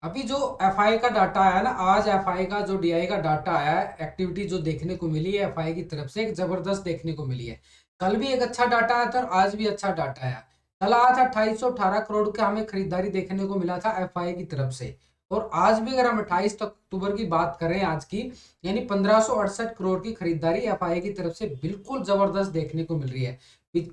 अभी जो एफआई का डाटा आया ना, आज एफआई का जो डीआई का डाटा आया है, एक्टिविटी जो देखने को मिली है एफआई की तरफ से एक जबरदस्त देखने को मिली है। कल भी एक अच्छा डाटा आया था और आज भी अच्छा डाटा आया। कल आया था 2818 करोड़ का हमें खरीदारी देखने को मिला था एफआई की तरफ से। और आज भी अगर हम 28 अक्टूबर की बात करें आज की, यानी 1568 करोड़ की खरीदारी एफआई की तरफ से बिल्कुल जबरदस्त देखने को मिल रही है।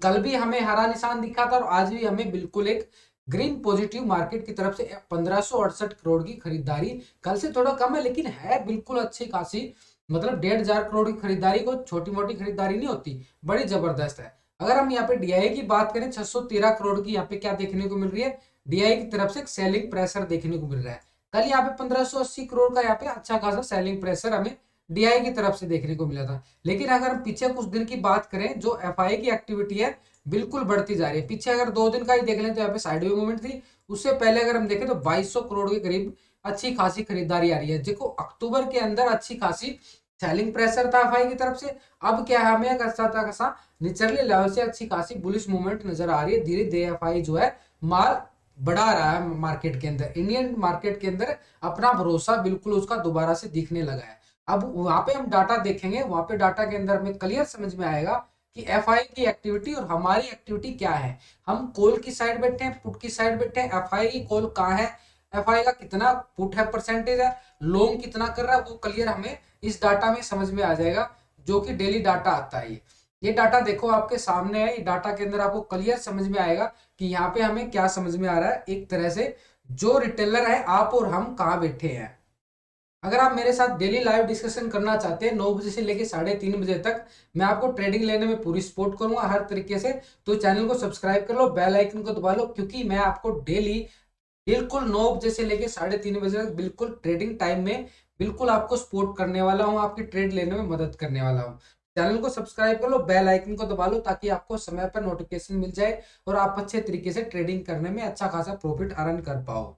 कल भी हमें हरा निशान दिखा था और आज भी हमें बिल्कुल एक ग्रीन पॉजिटिव मार्केट की तरफ से 1568 करोड़ की खरीदारी। कल से थोड़ा कम है लेकिन है बिल्कुल अच्छी खासी। मतलब 1500 करोड़ की खरीदारी को छोटी मोटी खरीदारी नहीं होती, बड़ी जबरदस्त है। अगर हम यहाँ पे डीआई की बात करें, 613 करोड़ की यहाँ पे क्या देखने को मिल रही है, डीआई की तरफ से एक सेलिंग प्रेशर देखने को मिल रहा है। कल यहाँ पे 1580 करोड़ का यहाँ पे अच्छा खासा सेलिंग प्रेशर हमें डीआई की तरफ से देखने को मिला था। लेकिन अगर हम पीछे कुछ दिन की बात करें, जो एफआई की एक्टिविटी है बिल्कुल बढ़ती जा रही है। पीछे अगर 2 दिन का ही देख लें तो यहाँ पे साइडवे मूवमेंट थी। उससे पहले अगर हम देखें तो 2200 करोड़ के करीब अच्छी खासी खरीदारी आ रही है, देखो अक्टूबर के अंदर अच्छी खासी सेलिंग प्रेशर था एफआई की तरफ से। अब क्या है, हमें एक अच्छा खासा निचले लेवल से अच्छी खासी बुलिश मूवमेंट नजर आ रही है। धीरे धीरे एफआई जो है माल बढ़ा रहा है मार्केट के अंदर, इंडियन मार्केट के अंदर अपना भरोसा बिल्कुल उसका दोबारा से दिखने लगा है। अब वहां पे हम डाटा देखेंगे, वहां पे डाटा के अंदर हमें क्लियर समझ में आएगा कि एफआई की एक्टिविटी और हमारी एक्टिविटी क्या है। हम कॉल की साइड बैठे हैं, पुट की साइड बैठे हैं, एफआई की कॉल कहाँ है, एफआई का कितना पुट है, परसेंटेज है, लॉन्ग कितना कर रहा है, वो क्लियर हमें इस डाटा में समझ में आ जाएगा, जो कि डेली डाटा आता है। ये डाटा देखो आपके सामने है, ये डाटा के अंदर आपको क्लियर समझ में आएगा कि यहाँ पे हमें क्या समझ में आ रहा है। एक तरह से जो रिटेलर है, आप और हम कहाँ बैठे हैं। अगर आप मेरे साथ डेली लाइव डिस्कशन करना चाहते हैं 9 बजे से लेकर 3:30 बजे तक, मैं आपको ट्रेडिंग लेने में पूरी सपोर्ट करूंगा हर तरीके से। तो चैनल को सब्सक्राइब कर लो, बेल आइकन को दबा लो, क्योंकि मैं आपको डेली बिल्कुल 9 बजे से लेकर 3:30 बजे तक बिल्कुल ट्रेडिंग टाइम में बिल्कुल आपको सपोर्ट करने वाला हूँ, आपकी ट्रेड लेने में मदद करने वाला हूँ। चैनल को सब्सक्राइब कर लो, बेल आइकन को दबा लो, ताकि आपको समय पर नोटिफिकेशन मिल जाए और आप अच्छे तरीके से ट्रेडिंग करने में अच्छा खासा प्रॉफिट अर्न कर पाओ।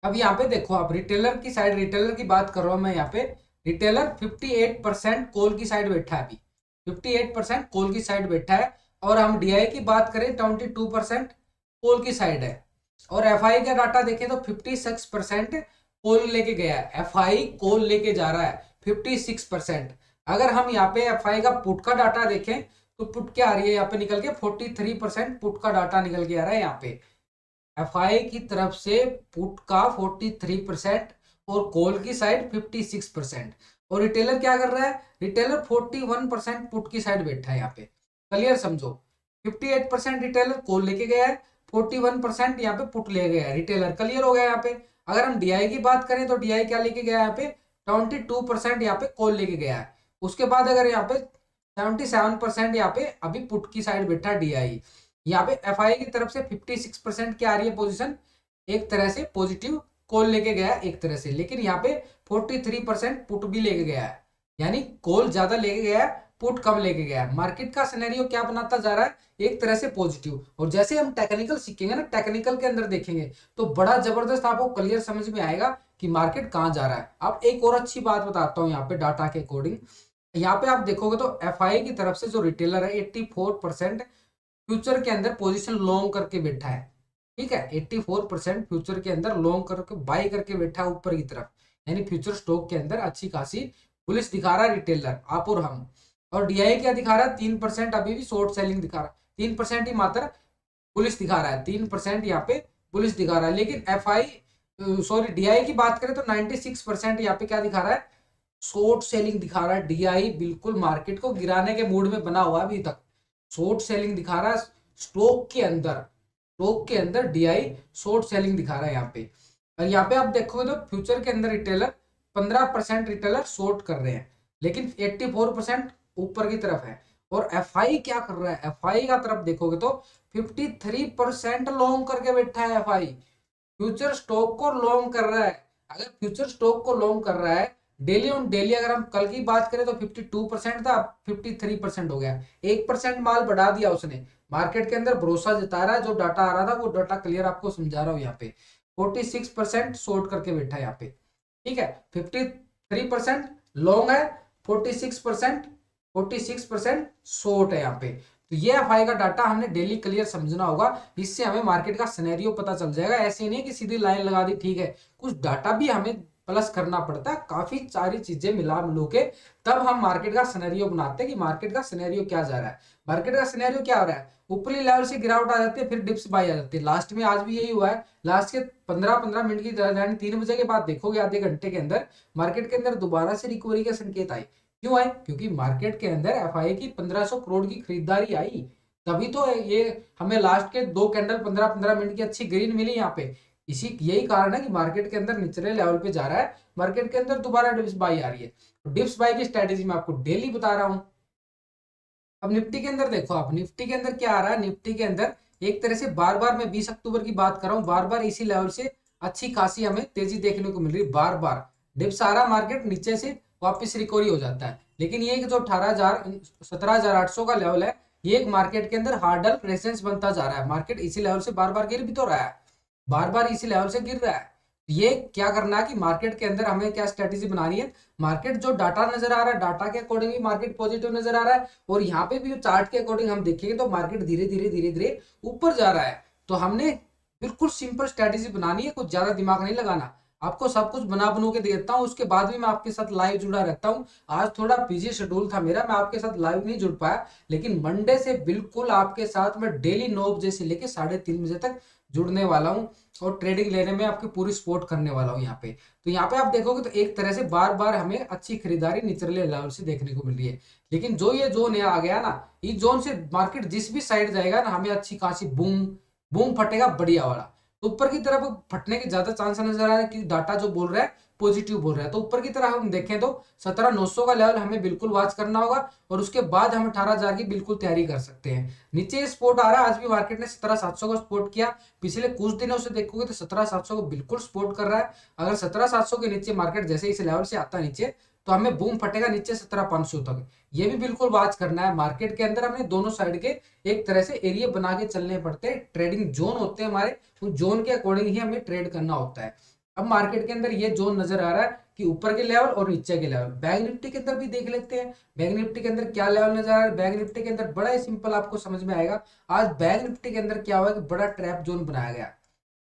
अब यहाँ पे देखो, आप रिटेलर की साइड, रिटेलर की बात कर रहा हूं मैं यहाँ पे। रिटेलर 58% कॉल की साइड बैठा है अभी, 58% कॉल की साइड बैठा है। और हम डीआई की बात करें 22% कॉल की साइड है। और एफआई का डाटा देखें तो 56% कॉल लेके गया है, एफआई कॉल लेके जा रहा है 56%। अगर हम यहाँ पे एफआई का पुट का डाटा देखें तो पुट क्या आ रही है यहाँ पे निकल के, 43% पुट का डाटा निकल के आ रहा है यहाँ पे। एफआई की तरफ से पुट का 43% और कॉल की साइड 56%। और रिटेलर क्या कर रहा है, रिटेलर 41% पुट की साइड बैठा है यहाँ पे। क्लियर समझो, 58% रिटेलर कॉल लेके गया है, 41% यहाँ पे पुट ले गया है रिटेलर। क्लियर हो गया यहाँ पे। अगर हम डीआई की बात करें तो डीआई क्या लेके गया है यहाँ पे, 22% यहाँ पे कॉल लेके गया है। उसके बाद अगर यहाँ पे 77% यहाँ पे अभी पुट की साइड बैठा डीआई। यहाँ पे एफआई की तरफ से 56% की आ रही है पोजीशन, एक तरह से पॉजिटिव कॉल लेके गया है एक तरह से। लेकिन यहाँ पे 43% पुट भी लेके गया है, यानी कॉल ज्यादा लेके गया है, पुट कम लेके गया है। मार्केट का सिनेरियो क्या बनाता जा रहा है, एक तरह से पॉजिटिव। और जैसे हम टेक्निकल सीखेंगे ना, टेक्निकल के अंदर देखेंगे तो बड़ा जबरदस्त आपको क्लियर समझ में आएगा कि मार्केट कहाँ जा रहा है। अब एक और अच्छी बात बताता हूँ यहाँ पे डाटा के अकॉर्डिंग। यहाँ पे आप देखोगे तो एफआई की तरफ से जो रिटेलर है 84% फ्यूचर के अंदर पोजीशन लॉन्ग करके बैठा है। ठीक है, 84% फ्यूचर के अंदर लॉन्ग करके बाई करके बैठा है ऊपर की तरफ, यानी फ्यूचर स्टॉक के अंदर अच्छी खासी पुलिस दिखा रहा है रिटेलर, आप और हम। और डीआई क्या दिखा रहा है, 3% अभी भी शॉर्ट सेलिंग दिखा रहा है, 3% ही मात्र पुलिस दिखा रहा है, 3% यहाँ पे पुलिस दिखा रहा है। लेकिन एफ आई, सॉरी डीआई की बात करें तो 96% यहाँ पे क्या दिखा रहा है, शॉर्ट सेलिंग दिखा रहा है। डीआई बिल्कुल मार्केट को गिराने के मूड में बना हुआ है अभी तक, शॉर्ट सेलिंग दिखा रहा है स्टॉक के अंदर, स्टॉक के अंदर डीआई शॉर्ट सेलिंग दिखा रहा है यहाँ पे। और यहाँ पे आप देखोगे तो फ्यूचर के अंदर रिटेलर 15% रिटेलर शॉर्ट कर रहे हैं, लेकिन 84% ऊपर की तरफ है। और एफआई क्या कर रहा है, एफआई का तरफ देखोगे तो 53% लॉन्ग करके बैठा है एफआई, फ्यूचर स्टॉक को लॉन्ग कर रहा है। अगर फ्यूचर स्टॉक को लॉन्ग कर रहा है डेली ऑन डेली, अगर हम कल की बात करें तो 52% था, 53% हो गया, 1% माल बढ़ा दिया उसने। मार्केट के अंदर भरोसा जता रहा है, जो डाटा आ रहा था वो डाटा क्लियर आपको समझा रहा हूँ यहाँ पे। 46% शॉर्ट करके बैठा है यहाँ पे। ठीक है, 53% लॉन्ग है, 46% 46% शॉर्ट है यहाँ पे। तो ये एफआई का डाटा हमने डेली क्लियर समझना होगा, इससे हमें मार्केट का सिनेरियो पता चल जाएगा। ऐसे नहीं कि सीधी लाइन लगा दी ठीक है, कुछ डाटा भी हमें प्लस करना पड़ता है, काफी सारी चीजें मिला मिलू के तब हम मार्केट का सिनेरियो बनाते हैं कि मार्केट का सिनेरियो क्या जा रहा है। मार्केट का सिनेरियो क्या हो रहा है, ऊपरी लेवल से गिरावट आ जाती है, फिर डिप्स बाई आ जाती है। लास्ट में आज भी यही हुआ है। लास्ट के 15-15 मिनट की यानी 3 बजे के बाद देखोगे आधे घंटे के अंदर मार्केट के अंदर दोबारा से रिकवरी के संकेत आए। क्यों आए, क्योंकि मार्केट के अंदर एफआई की 1500 करोड़ की खरीदारी आई, तभी तो ये हमें लास्ट के 2 कैंडल 15-15 मिनट की अच्छी ग्रीन मिली यहाँ पे। इसी यही कारण है कि मार्केट के अंदर निचले लेवल पे जा रहा है, मार्केट के अंदर दोबारा डिप्स बाई आ रही है। डिप्स बाई की स्ट्रेटेजी मैं आपको डेली बता रहा हूं। अब निफ्टी के अंदर देखो, आप निफ्टी के अंदर क्या आ रहा है, निफ्टी के अंदर एक तरह से बार बार मैं 20 अक्टूबर की बात कर रहा हूँ, बार बार इसी लेवल से अच्छी खासी हमें तेजी देखने को मिल रही है। बार बार डिप्स आ रहा, मार्केट नीचे से वापस रिकवरी हो जाता है। लेकिन ये जो 17,800 का लेवल है, ये एक मार्केट के अंदर हार्डल रेजिस्टेंस बनता जा रहा है। मार्केट इसी लेवल से बार बार गिर भी तो रहा है, बार बार इसी लेवल से गिर रहा है। ये क्या करना है कि मार्केट के अंदर हमें क्या स्ट्रेटेजी बनानी है, मार्केट जो डाटा नजर आ रहा है डाटा के अकॉर्डिंग भी मार्केट पॉजिटिव नजर आ रहा है, और यहाँ पे भी चार्ट के अकॉर्डिंग हम देखेंगे तो मार्केट धीरे धीरे धीरे धीरे ऊपर जा रहा है। तो हमने बिल्कुल सिंपल स्ट्रेटेजी बनानी है, कुछ ज्यादा दिमाग नहीं लगाना। आपको सब कुछ बना बनू के देता हूँ, उसके बाद भी मैं आपके साथ लाइव जुड़ा रहता हूँ। आज थोड़ा बिजी शेड्यूल था मेरा, मैं आपके साथ लाइव नहीं जुड़ पाया, लेकिन मंडे से बिल्कुल आपके साथ मैं डेली 9 बजे से लेकर 3:30 बजे तक जुड़ने वाला हूँ, और ट्रेडिंग लेने में आपकी पूरी सपोर्ट करने वाला हूँ यहाँ पे। तो यहाँ पे आप देखोगे तो एक तरह से बार बार हमें अच्छी खरीदारी निचले लेवल से देखने को मिल रही है। लेकिन जो ये जोन आ गया ना, इस जोन से मार्केट जिस भी साइड जाएगा ना, हमें अच्छी खासी बूम बूम फटेगा बढ़िया वाला। तो ऊपर की तरफ फटने के ज्यादा चांस नजर आ रहा है कि डाटा जो बोल रहा है पॉजिटिव बोल रहा है। तो ऊपर की तरफ हम देखें तो 17,900 का लेवल हमें बिल्कुल वॉच करना होगा, और उसके बाद हम 18,000 की बिल्कुल तैयारी कर सकते हैं। नीचे स्पोर्ट आ रहा है, आज भी मार्केट ने 17,700 को सपोर्ट किया, पिछले कुछ दिनों से देखोगे तो 17,700 को बिल्कुल सपोर्ट कर रहा है। अगर 17,700 के नीचे मार्केट जैसे इस लेवल से आता है नीचे, तो हमें बूम फटेगा नीचे 17,500 तक। ये भी बिल्कुल वॉच करना है। मार्केट के अंदर हमें दोनों साइड के एक तरह से एरिया बना के चलने पड़ते हैं, ट्रेडिंग जोन होते हैं हमारे, उस जोन के अकॉर्डिंग ही हमें ट्रेड करना होता है। अब मार्केट के अंदर ये जोन नजर आ रहा है कि ऊपर के लेवल और नीचे के लेवल। बैंक निफ्टी के अंदर भी देख लेते हैं, बैंक निफ्टी के अंदर क्या लेवल नजर आ रहा है। बैंक निफ्टी के अंदर बड़ा ही सिंपल आपको समझ में आएगा। आज बैंक निफ्टी के अंदर क्या हुआ कि बड़ा ट्रैप जोन बनाया गया,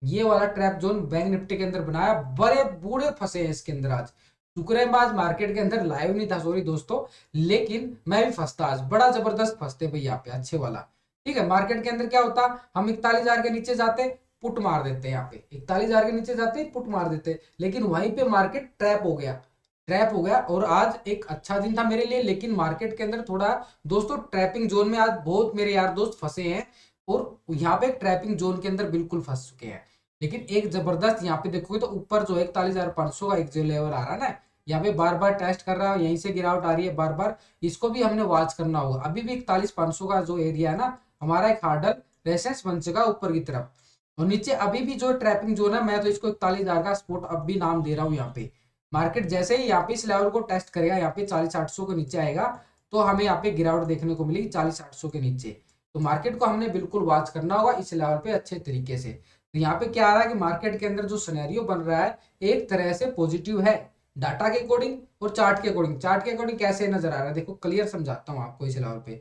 ये वाला ट्रैप जोन बैंक निफ्टी के अंदर बनाया, बड़े बूढ़े फंसे हैं इसके अंदर। आज शुक्र है मैं आज मार्केट के अंदर लाइव नहीं था, सॉरी दोस्तों, लेकिन मैं भी फंसता आज, बड़ा जबरदस्त फंसते भाई यहाँ पे अच्छे वाला। ठीक है, मार्केट के अंदर क्या होता, हम 41,000 के नीचे जाते पुट मार देते हैं, यहाँ पे 41,000 के नीचे जाते पुट मार देते, लेकिन वहीं पे मार्केट ट्रैप हो गया, ट्रैप हो गया। और आज एक अच्छा दिन था मेरे लिए, लेकिन मार्केट के अंदर थोड़ा दोस्तों ट्रैपिंग जोन में आज बहुत मेरे यार दोस्त फंसे हैं, और यहाँ पे ट्रैपिंग जोन के अंदर बिल्कुल फंस चुके हैं। लेकिन एक जबरदस्त यहाँ पे देखोगे तो ऊपर जो 41,500 का एक जो लेवल आ रहा है ना, यहाँ पे बार बार टेस्ट कर रहा है, यहीं से गिरावट आ रही है बार बार, इसको भी हमने वॉच करना होगा। अभी भी 41,500 का जो एरिया है ना, हमारा एक हार्डल रेसेंस बन चुका ऊपर की तरफ, और नीचे अभी भी जो ट्रैपिंग जोन है, मैं तो इसको 41,000 का स्पोर्ट अब भी नाम दे रहा हूँ। यहाँ पे मार्केट जैसे ही यहाँ पे इस लेवल को टेस्ट करेगा, यहाँ पे 40,800 के नीचे आएगा, तो हमें यहाँ पे गिरावट देखने को मिलेगी 40,800 के नीचे। तो मार्केट को हमने बिल्कुल वॉच करना होगा इस लेवल पे अच्छे तरीके से। तो यहाँ पे क्या आ रहा है कि मार्केट के अंदर जो सिनेरियो बन रहा है एक तरह से पॉजिटिव है, डाटा के अकॉर्डिंग और चार्ट के अकॉर्डिंग। चार्ट के अकॉर्डिंग कैसे नजर आ रहा है, देखो क्लियर समझाता हूँ आपको। इस लेवल पे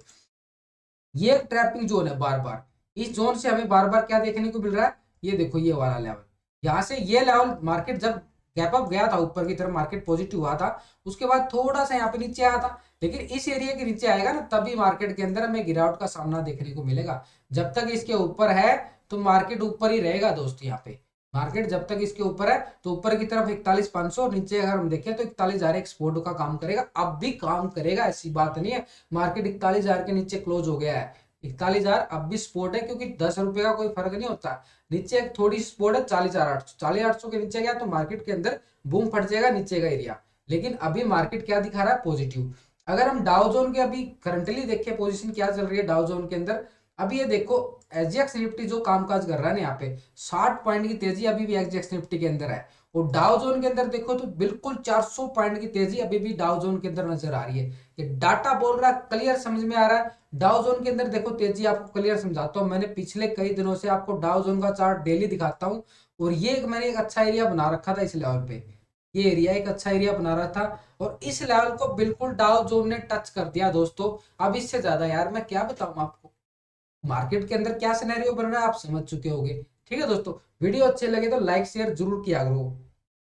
ये एक ट्रैपिंग जोन है, बार बार इस जोन से हमें बार बार क्या देखने को मिल रहा है, ये देखो ये वाला लेवल, यहाँ से ये लेवल मार्केट जब गैप अप गया था ऊपर की तरफ, मार्केट पॉजिटिव हुआ था, उसके बाद थोड़ा सा यहाँ पे नीचे आया था, लेकिन इस एरिया के नीचे आएगा ना, तभी मार्केट के अंदर हमें गिरावट का सामना देखने को मिलेगा। जब तक इसके ऊपर है तो मार्केट ऊपर ही रहेगा दोस्त। यहाँ पे मार्केट जब तक इसके ऊपर है तो ऊपर की तरफ 41,500, और नीचे अगर हम देखें तो 41,000 एक्सपोर्ट का काम करेगा, अब भी काम करेगा, ऐसी बात नहीं है। मार्केट 41,000 के नीचे क्लोज हो गया है, 41,000 अब भी सपोर्ट है, क्योंकि 10 रुपए का कोई फर्क नहीं होता। नीचे एक थोड़ी सपोर्ट है 40,800, 40,800 के नीचे गया तो मार्केट के अंदर बूम फट जाएगा नीचे का एरिया। लेकिन अभी मार्केट क्या दिखा रहा है, पॉजिटिव। अगर हम डाउ जोन के अभी करंटली देखें पोजीशन क्या चल रही है डाउ जोन के अंदर, अभी ये देखो एसजीएक्स निफ्टी जो कामकाज कर रहा है ना, यहाँ पे 60 पॉइंट की तेजी अभी भी एसजीएक्स निफ्टी के अंदर है, और डाउ जोन के अंदर देखो तो बिल्कुल 400 पॉइंट की तेजी अभी भी डाउ जोन के अंदर नजर आ रही है। ये डाटा बोल रहा है, क्लियर समझ में आ रहा है। डाउ जोन के अंदर देखो तेजी आपको क्लियर समझाता हूँ, मैंने पिछले कई दिनों से आपको डाउ जोन का चार्ट डेली दिखाता हूँ, और ये मैंने एक अच्छा एरिया बना रखा था इस लेवल पे, ये एरिया एक अच्छा एरिया बना रहा था, और इस लेवल को बिल्कुल डाउ जोन ने टच कर दिया दोस्तों। अब इससे ज्यादा यार मैं क्या बताऊं आपको, मार्केट के अंदर क्या सिनेरियो बन रहा है आप समझ चुके होगे। ठीक है दोस्तों, वीडियो अच्छे लगे तो लाइक शेयर जरूर किया करो।